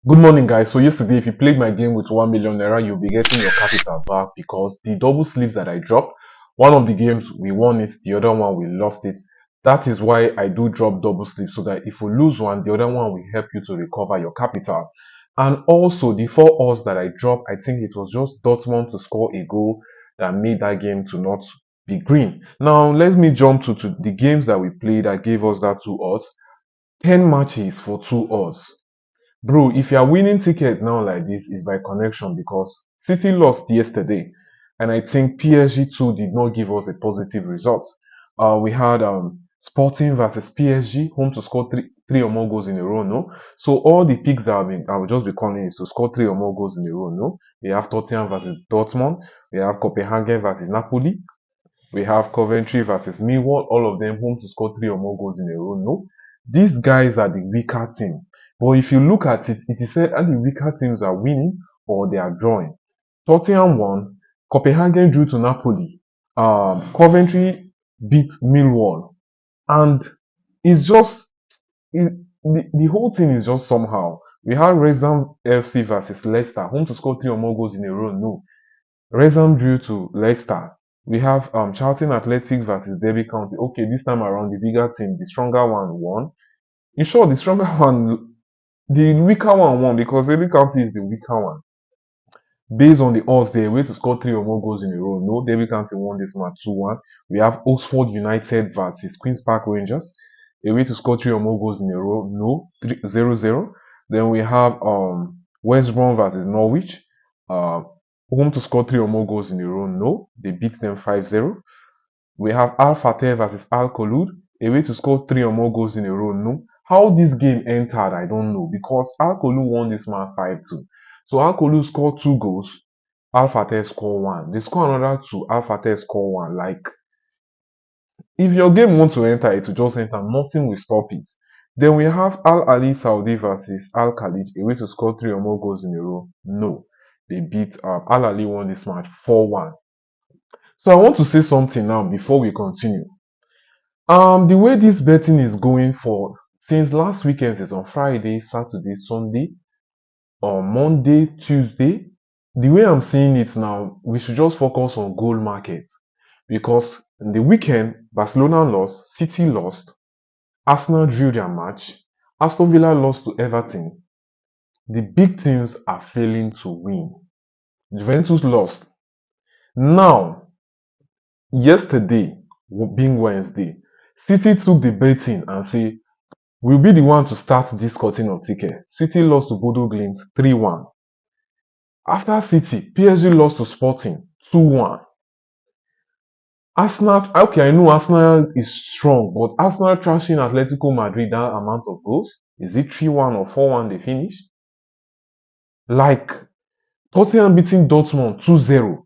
Good morning, guys. So yesterday, if you played my game with 1 million naira, you'll be getting your capital back because the double sleeves that I dropped, one of the games we won it, the other one we lost it. That is why I do drop double sleeves so that if you lose one, the other one will help you to recover your capital. And also the four odds that I dropped, I think it was just Dortmund to score a goal that made that game to not be green. Now let me jump to the games that we played that gave us that two odds. 10 matches for two odds. Bro, if you are winning ticket now like this, is by connection because City lost yesterday, and I think PSG too did not give us a positive result. We had Sporting versus PSG, home to score three or more goals in a row. No, so all the picks that I will just be calling is to score three or more goals in a row. No, we have Tottenham versus Dortmund, we have Copenhagen versus Napoli, we have Coventry versus Millwall, all of them home to score three or more goals in a row. No, these guys are the weaker team. But if you look at it, it is said that the weaker teams are winning or they are drawing. Tottenham won, Copenhagen drew to Napoli, Coventry beat Millwall, and it's just the whole thing is just somehow. We had Wrexham FC versus Leicester, home to score three or more goals in a row. No, Wrexham drew to Leicester. We have Charlton Athletic versus Derby County. Okay, this time around the bigger team, the stronger one won. In short, the stronger one, the weaker one won because Derby County is the weaker one. Based on the odds, they're way to score three or more goals in a row. No, Derby County won this match 2-1. We have Oxford United versus Queen's Park Rangers. A way to score three or more goals in a row. No, 0-0. Then we have West Brom versus Norwich. Uh, home to score three or more goals in a row. No, they beat them 5-0. We have Al Fateh versus Al Kholoud. A way to score three or more goals in a row. No. How this game entered, I don't know because Al Kholoud won this match 5-2. So Al Kholoud scored two goals. Al Fateh score one. They score another two. Al Fateh score one. Like if your game wants to enter, it will just enter. Nothing will stop it. Then we have Al Ali Saudi versus Al Khalid. A way to score three or more goals in a row. No. They beat Al Ali won this match 4-1. So I want to say something now before we continue. The way this betting is going for since last weekend is on Friday, Saturday, Sunday, on Monday, Tuesday. The way I'm seeing it now, we should just focus on gold markets because in the weekend, Barcelona lost, City lost, Arsenal drew their match, Aston Villa lost to Everton. The big teams are failing to win. Juventus lost. Now, yesterday, being Wednesday, City took the betting and say, we'll be the one to start this cutting of ticket. City lost to Bodo Glimt 3-1. After City, PSG lost to Sporting 2-1. Arsenal, okay, I know Arsenal is strong, but Arsenal trashing Atletico Madrid that amount of goals. Is it 3-1 or 4-1 they finished? Like Tottenham beating Dortmund 2-0.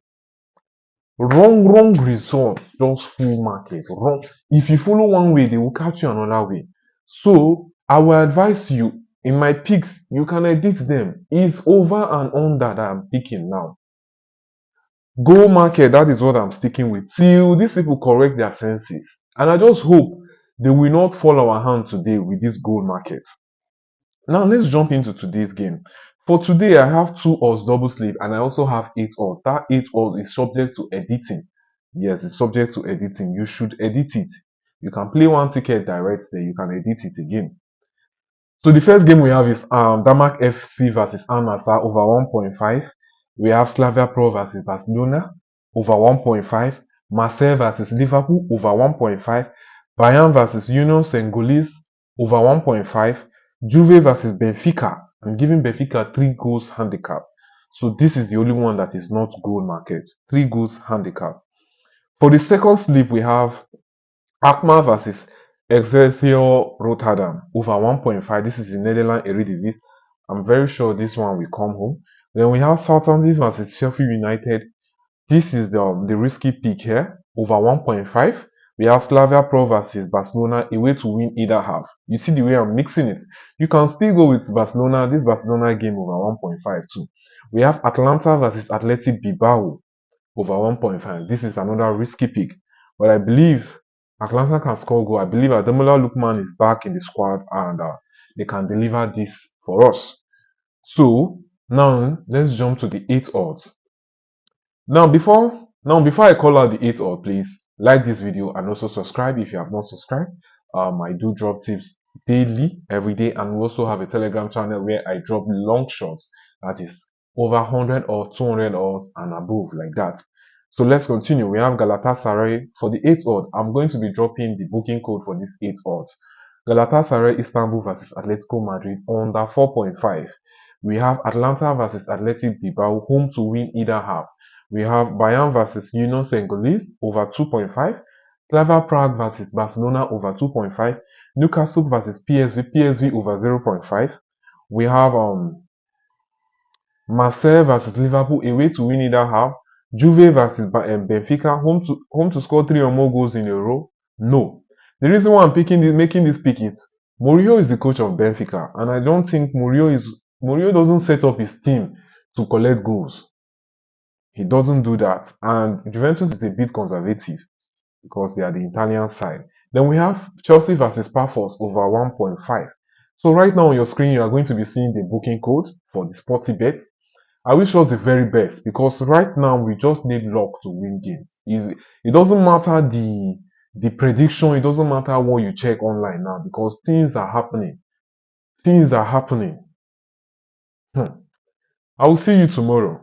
Wrong result, just full market. Wrong. If you follow one way, they will catch you another way. So I will advise you in my picks, you can edit them. It's over and under that I'm picking now. Go market, that is what I'm sticking with till these people correct their senses. And I just hope they will not fall our hand today with this gold market. Now let's jump into today's game. For today, I have two odds double sleeve and I also have eight odds. That eight odds is subject to editing. Yes, it's subject to editing. You should edit it. You can play one ticket direct there, you can edit it again. So the first game we have is Denmark FC versus Al Nassr over 1.5. We have Slavia Pro versus Barcelona over 1.5. Marseille versus Liverpool over 1.5. Bayern versus Union Saint-Gilloise over 1.5. Juve versus Benfica. I'm giving Benfica 3 goals handicap. So this is the only one that is not goal market. 3 goals handicap. For the second sleep, we have Alkmaar versus Excelsior Rotterdam over 1.5. This is in Netherlands Eredivisie. I'm very sure this one will come home. Then we have Southampton versus Sheffield United. This is the risky pick here over 1.5. We have Slavia Pro versus Barcelona, a way to win either half. You see the way I'm mixing it. You can still go with Barcelona, this Barcelona game over 1.5 too. We have Atlanta versus Athletic Bilbao over 1.5. This is another risky pick. But I believe Atlanta can score goal. I believe Ademola Lookman is back in the squad and they can deliver this for us. So now let's jump to the 8 odds. Now before I call out the 8 odd, please like this video and also subscribe if you have not subscribed. I do drop tips daily, every day, and we also have a Telegram channel where I drop long shots that is over 100 or 200 odds and above like that. So let's continue. We have Galatasaray for the 8 odd. I'm going to be dropping the booking code for this 8 odd. Galatasaray Istanbul versus Atletico Madrid under 4.5. We have Atlanta versus Athletic Bilbao home to win either half. We have Bayern versus Union Saint-Gilloise over 2.5. Slavia Prague versus Barcelona over 2.5. Newcastle versus PSV over 0.5. We have Marseille versus Liverpool away to win either half. Juve versus Benfica home to score 3 or more goals in a row. No. The reason why I'm making this pick is Mourinho is the coach of Benfica, and I don't think Mourinho doesn't set up his team to collect goals. He doesn't do that. And Juventus is a bit conservative because they are the Italian side. Then we have Chelsea versus Pafos over 1.5. So right now on your screen, you are going to be seeing the booking code for the sporty bet. I wish us the very best because right now we just need luck to win games. It doesn't matter the prediction, it doesn't matter what you check online now because things are happening. Things are happening. I will see you tomorrow.